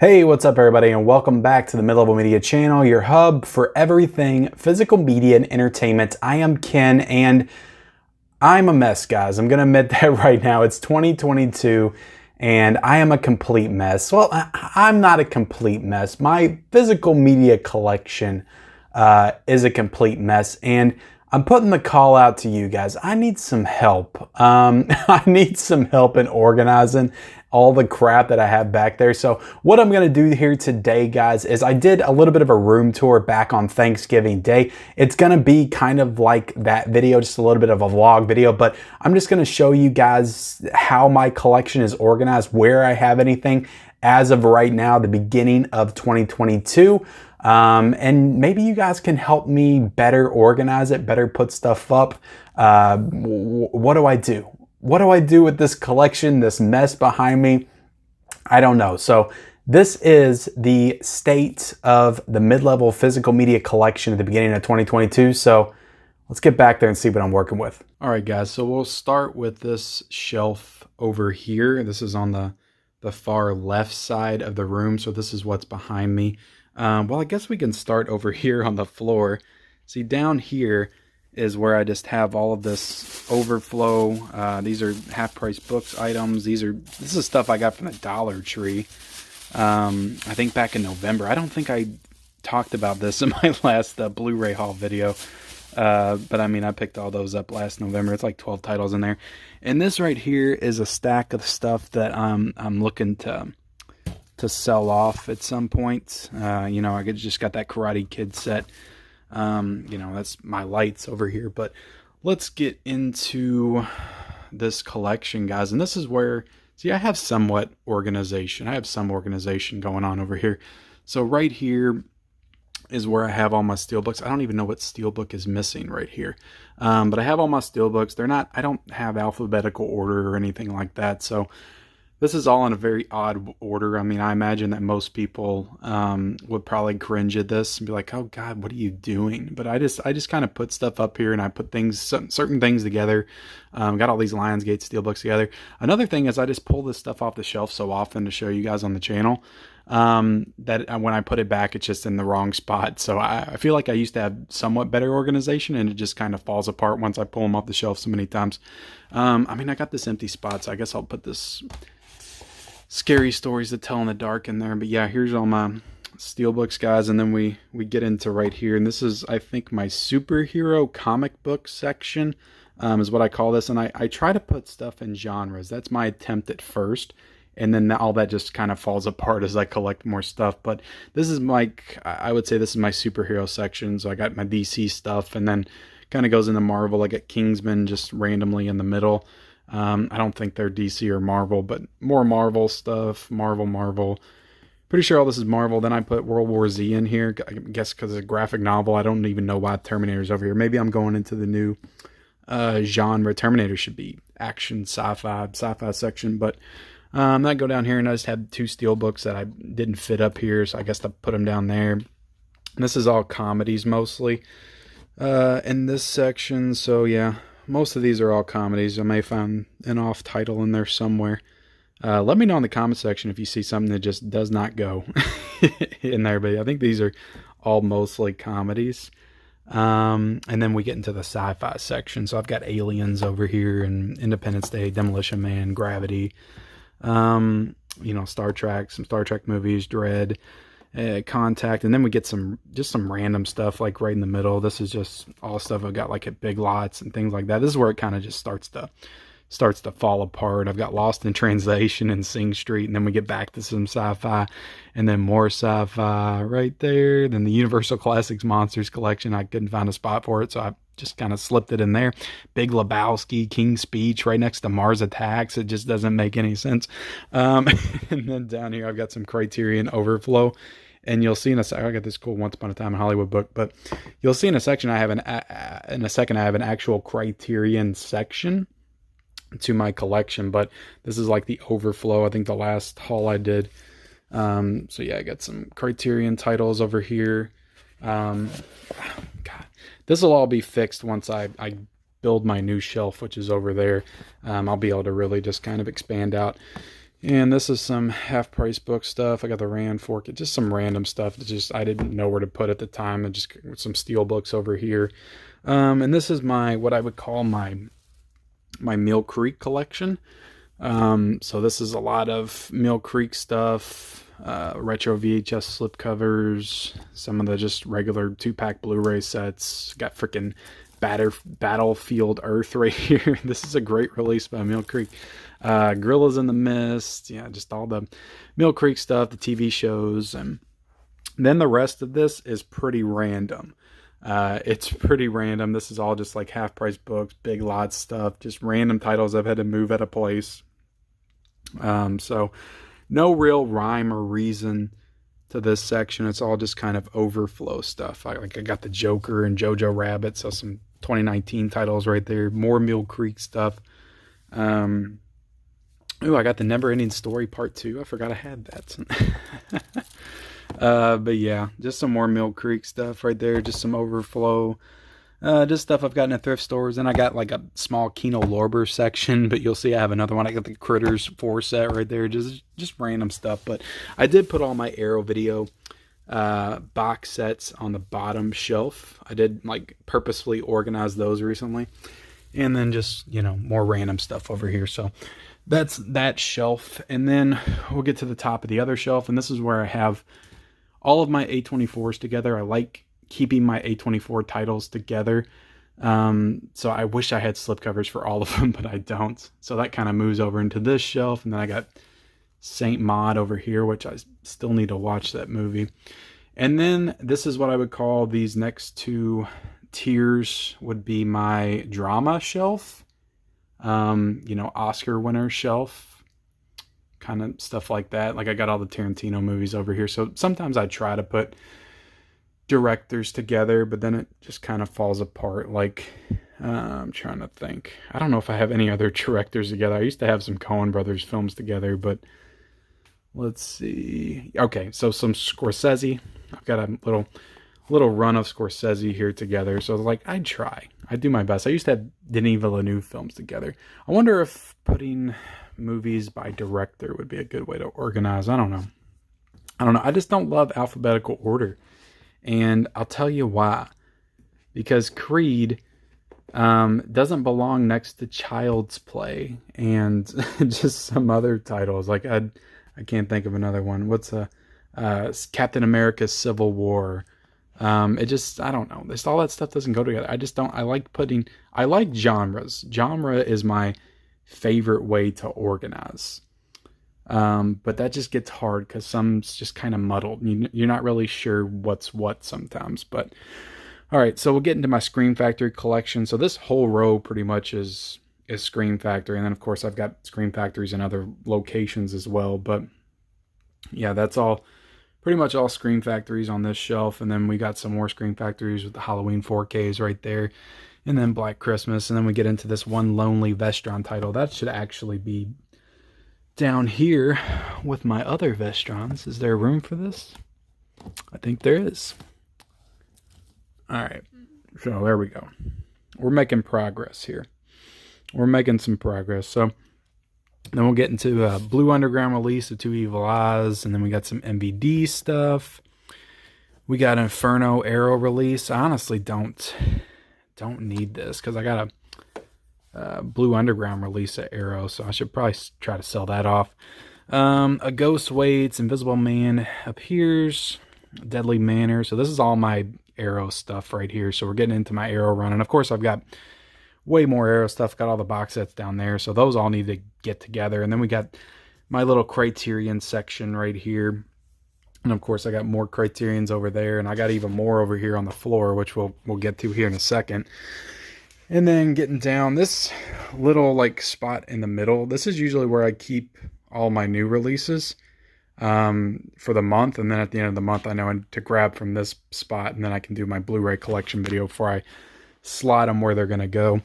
Hey, what's up everybody, and welcome back to the Mid-Level Media channel, your hub for everything physical media and entertainment. I am Ken, and I'm a mess, guys. I'm gonna admit that right now. It's 2022, and I am a complete mess. Well, I'm not a complete mess. My physical media collection is a complete mess, and I'm putting the call out to you guys. I need some help. I need some help in organizing all the crap that I have back there. So what I'm gonna do here today, guys, is I did a little bit of a room tour back on Thanksgiving Day. It's gonna be kind of like that video, just a little bit of a vlog video, but I'm just gonna show you guys how my collection is organized, where I have anything as of right now, the beginning of 2022. And maybe you guys can help me better organize it, better put stuff up. What do I do? What do I do with this collection, this mess behind me? I don't know. So this is the state of the mid-level physical media collection at the beginning of 2022. So let's get back there and see what I'm working with. All right, guys. So we'll start with this shelf over here. This is on the far left side of the room. So this is what's behind me. Well, I guess we can start over here on the floor. See, down here is where I just have all of this overflow. These are half-price books items. This is stuff I got from the Dollar Tree. I think back in November. I don't think I talked about this in my last Blu-ray haul video. But I mean, I picked all those up last November. It's like 12 titles in there. And this right here is a stack of stuff that I'm looking to sell off at some point. You know, I just got that Karate Kid set. You know, that's my lights over here. But let's get into this collection, guys. And this is where, see, I have somewhat organization. I have some organization going on over here. So right here is where I have all my steelbooks. I don't even know what steelbook is missing right here. But I have all my steelbooks. They're not, I don't have alphabetical order or anything like that. So this is all in a very odd order. I mean, I imagine that most people would probably cringe at this and be like, "Oh God, what are you doing?" But I just kind of put stuff up here, and I put certain things together. Got all these Lionsgate steelbooks together. Another thing is I just pull this stuff off the shelf so often to show you guys on the channel that when I put it back, it's just in the wrong spot. So I feel like I used to have somewhat better organization, and it just kind of falls apart once I pull them off the shelf so many times. I mean, I got this empty spot, so I guess I'll put this Scary Stories to Tell in the Dark in there. But yeah, here's all my steelbooks, guys, and then we get into right here, and this is, I think, my superhero comic book section is what I call this. And I try to put stuff in genres. That's my attempt at first, and then all that just kind of falls apart as I collect more stuff. But this is I would say this is my superhero section. So I got my DC stuff, and then kind of goes into Marvel. I got Kingsman just randomly in the middle. I don't think they're DC or Marvel, but more Marvel stuff. Marvel. Pretty sure all this is Marvel. Then I put World War Z in here, I guess because it's a graphic novel. I don't even know why Terminator's over here. Maybe I'm going into the new genre. Terminator should be action, sci-fi section. But I go down here, and I just had two steel books that I didn't fit up here, so I guess I put them down there. And this is all comedies mostly in this section. So yeah. Most of these are all comedies. I may find an off title in there somewhere. Let me know in the comment section if you see something that just does not go in there. But I think these are all mostly comedies. And then we get into the sci-fi section. So I've got Aliens over here, and Independence Day, Demolition Man, Gravity. You know, Star Trek, some Star Trek movies, Dread. Contact, and then we get just some random stuff like right in the middle. This is just all stuff I've got like at Big Lots and things like that. This is where it kind of just starts to fall apart. I've got Lost in Translation and Sing Street, and then we get back to some sci-fi, and then more sci-fi right there. Then the Universal Classics Monsters collection, I couldn't find a spot for it, so I just kind of slipped it in there. Big Lebowski, King's Speech, right next to Mars Attacks. It just doesn't make any sense. And then down here I've got some Criterion Overflow. And you'll see in a second, I got this cool Once Upon a Time in Hollywood book, but you'll see in a section I have in a second I have an actual Criterion section to my collection, but this is like the overflow. I think the last haul I did. So yeah, I got some Criterion titles over here. God, this will all be fixed once I build my new shelf, which is over there. I'll be able to really just kind of expand out And this is some half-price book stuff. I got the Rand fork, just some random stuff that just I didn't know where to put at the time, and just some steel books over here. And this is what I would call my Mill Creek collection. So this is a lot of Mill Creek stuff, retro VHS slipcovers, some of the just regular 2-pack Blu-ray sets. Got freaking Battlefield Earth right here. This is a great release by Mill Creek. Gorillas in the Mist, yeah, just all the Mill Creek stuff, the TV shows, and then the rest of this is pretty random. It's pretty random. This is all just like half-price books, big lots stuff, just random titles I've had to move out of place. So no real rhyme or reason to this section. It's all just kind of overflow stuff. I got the Joker and Jojo Rabbit, so some 2019 titles right there. More Mill Creek stuff. Ooh, I got the Never Ending Story Part 2. I forgot I had that. But yeah, just some more Mill Creek stuff right there. Just some overflow. Just stuff I've gotten at thrift stores. And I got like a small Kino Lorber section, but you'll see I have another one. I got the Critters 4 set right there. Just random stuff. But I did put all my Aero video box sets on the bottom shelf. I did like purposefully organize those recently. And then just, more random stuff over here. So that's that shelf. And then we'll get to the top of the other shelf. And this is where I have all of my A24s together. I like keeping my A24 titles together. So I wish I had slipcovers for all of them, but I don't. So that kind of moves over into this shelf. And then I got Saint Maud over here, which I still need to watch that movie. And then this is what I would call these next two tiers would be my drama shelf. Oscar winner shelf, kind of stuff like that. Like I got all the Tarantino movies over here. So sometimes I try to put directors together, but then it just kind of falls apart. Like, I'm trying to think. I don't know if I have any other directors together. I used to have some Coen Brothers films together, but let's see. Okay, so some Scorsese. I've got a little run of Scorsese here together. So like I do my best. I used to have Denis Villeneuve films together. I wonder if putting movies by director would be a good way to organize. I don't know. I just don't love alphabetical order. And I'll tell you why. Because Creed doesn't belong next to Child's Play and just some other titles. Like I can't think of another one. What's Captain America Civil War? I don't know. All that stuff doesn't go together. I like genres. Genre is my favorite way to organize. But that just gets hard because some's just kind of muddled. You're not really sure what's what sometimes. But all right, so we'll get into my Scream Factory collection. So this whole row pretty much is Scream Factory. And then of course I've got Scream Factories in other locations as well. But yeah, that's pretty much all Scream Factories on this shelf. And then we got some more Scream Factories with the Halloween 4Ks right there. And then Black Christmas. And then we get into this one Lonely Vestron title. That should actually be down here with my other Vestrons. Is there room for this? I think there is. All right. So there we go. We're making progress here. We're making some progress. So then we'll get into a Blue Underground release of Two Evil Eyes. And then we got some MVD stuff. We got Inferno Aero release. I honestly don't need this because I got a Blue Underground release at Aero, so I should probably try to sell that off. A Ghost Waits, Invisible Man Appears, Deadly Manor. So this is all my Aero stuff right here. So we're getting into my Aero run. And of course I've got way more Aero stuff. Got all the box sets down there. So those all need to get together. And then we got my little Criterion section right here. And of course I got more Criterions over there. And I got even more over here on the floor, which we'll get to here in a second. And then getting down this little like spot in the middle. This is usually where I keep all my new releases for the month. And then at the end of the month, I know to grab from this spot. And then I can do my Blu-ray collection video before I slot them where they're going to go.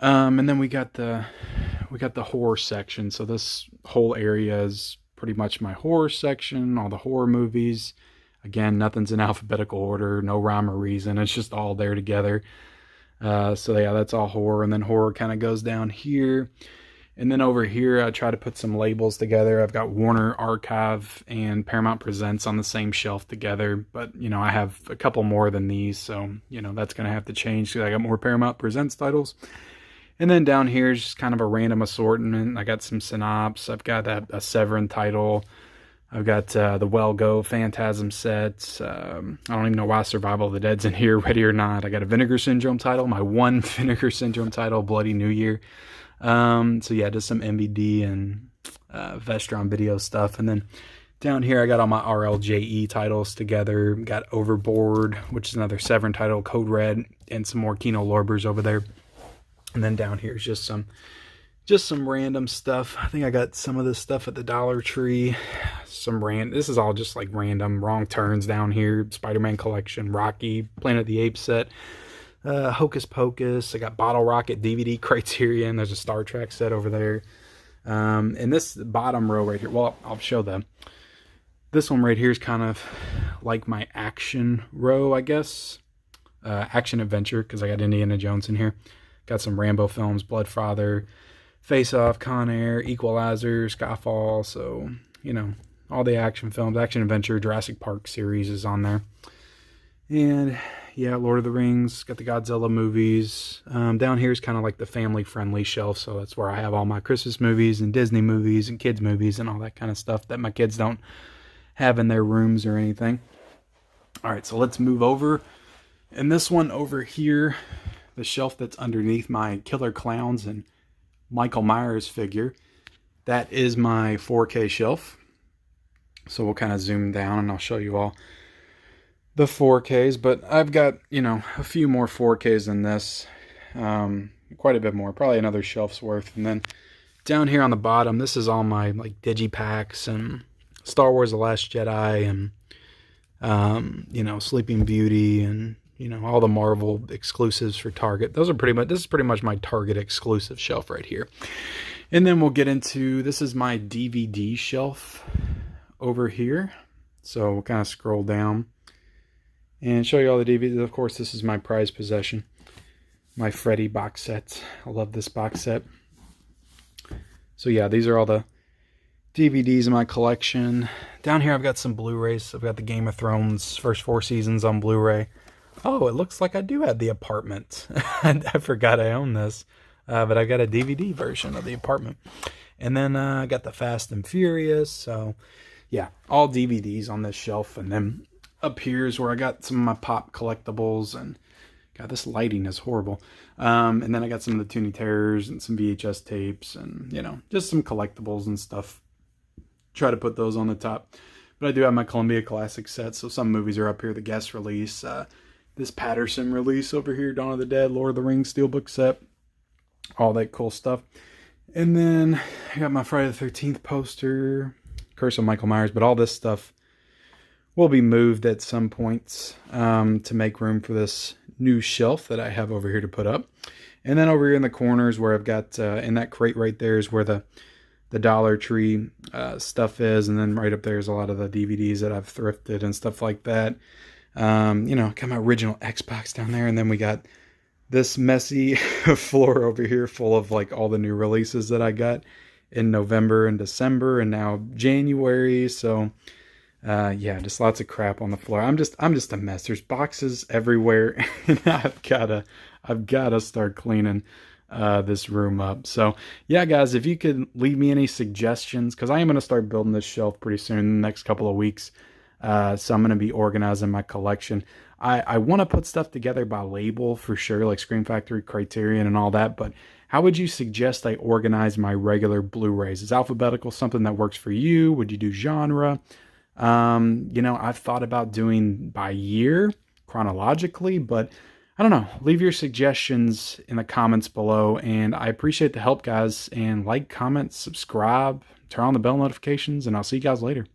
And then we got the horror section. So this whole area is pretty much my horror section. All the horror movies. Again, nothing's in alphabetical order. No rhyme or reason. It's just all there together. So yeah, that's all horror. And then horror kind of goes down here. And then over here, I try to put some labels together. I've got Warner Archive and Paramount Presents on the same shelf together. But, you know, I have a couple more than these. So, you know, that's going to have to change because I got more Paramount Presents titles. And then down here is just kind of a random assortment. I got some Synops. I've got a Severin title. I've got the Well Go Phantasm sets. I don't even know why Survival of the Dead's in here, Ready or Not. I got a Vinegar Syndrome title. My one Vinegar Syndrome title, Bloody New Year. So yeah, just some MVD and Vestron video stuff. And then down here I got all my RLJE titles together. Got Overboard, which is another Severin title, Code Red, and some more Kino Lorbers over there. And then down here is just some random stuff. I think I got some of this stuff at the Dollar Tree. This is all just like random. Wrong Turns down here, Spider-Man collection, Rocky, Planet of the Apes set. Hocus Pocus. I got Bottle Rocket DVD, Criterion. There's a Star Trek set over there. And this bottom row right here, well, I'll show them. This one right here is kind of like my action row, I guess. Action adventure, because I got Indiana Jones in here. Got some Rambo films, Bloodfather, Face Off, Con Air, Equalizer, Skyfall. So, you know, all the action films, action adventure, Jurassic Park series is on there. And yeah, Lord of the Rings, got the Godzilla movies. Down here is kind of like the family-friendly shelf, so that's where I have all my Christmas movies and Disney movies and kids movies and all that kind of stuff that my kids don't have in their rooms or anything. All right, so let's move over. And this one over here, the shelf that's underneath my Killer Clowns and Michael Myers figure, that is my 4K shelf. So we'll kind of zoom down and I'll show you all the 4Ks, but I've got, you know, a few more 4Ks than this, quite a bit more, probably another shelf's worth. And then down here on the bottom, this is all my like digipacks and Star Wars: The Last Jedi and you know, Sleeping Beauty and, you know, all the Marvel exclusives for Target. This is pretty much my Target exclusive shelf right here. And then we'll get into, this is my DVD shelf over here. So we'll kind of scroll down and show you all the DVDs. Of course, this is my prized possession, my Freddy box set. I love this box set. So yeah, these are all the DVDs in my collection. Down here I've got some Blu-rays. I've got the Game of Thrones first 4 seasons on Blu-ray. Oh, it looks like I do have The Apartment. I forgot I own this. But I got a DVD version of The Apartment. And then I got the Fast and Furious. So yeah, all DVDs on this shelf. And then up here is where I got some of my Pop collectibles, and God, this lighting is horrible. And then I got some of the Toonie Terrors and some VHS tapes and, you know, just some collectibles and stuff. Try to put those on the top. But I do have my Columbia Classic set, so some movies are up here. The guest release, this Patterson release over here, Dawn of the Dead, Lord of the Rings Steelbook set, all that cool stuff. And then I got my Friday the 13th poster, Curse of Michael Myers, but all this stuff will be moved at some points to make room for this new shelf that I have over here to put up. And then over here in the corners where I've got, in that crate right there is where the Dollar Tree stuff is. And then right up there is a lot of the DVDs that I've thrifted and stuff like that. You know, got my original Xbox down there. And then we got this messy floor over here full of like all the new releases that I got in November and December and now January. So yeah, just lots of crap on the floor. I'm just a mess. There's boxes everywhere, and I've gotta start cleaning this room up. So yeah, guys, if you could leave me any suggestions, because I am gonna start building this shelf pretty soon in the next couple of weeks. So I'm gonna be organizing my collection. I want to put stuff together by label for sure, like Scream Factory, Criterion, and all that. But how would you suggest I organize my regular Blu-rays? Is alphabetical something that works for you? Would you do genre? You know, I've thought about doing by year chronologically, but I don't know. Leave your suggestions in the comments below, and I appreciate the help, guys. And like, comment, subscribe, turn on the bell notifications, and I'll see you guys later.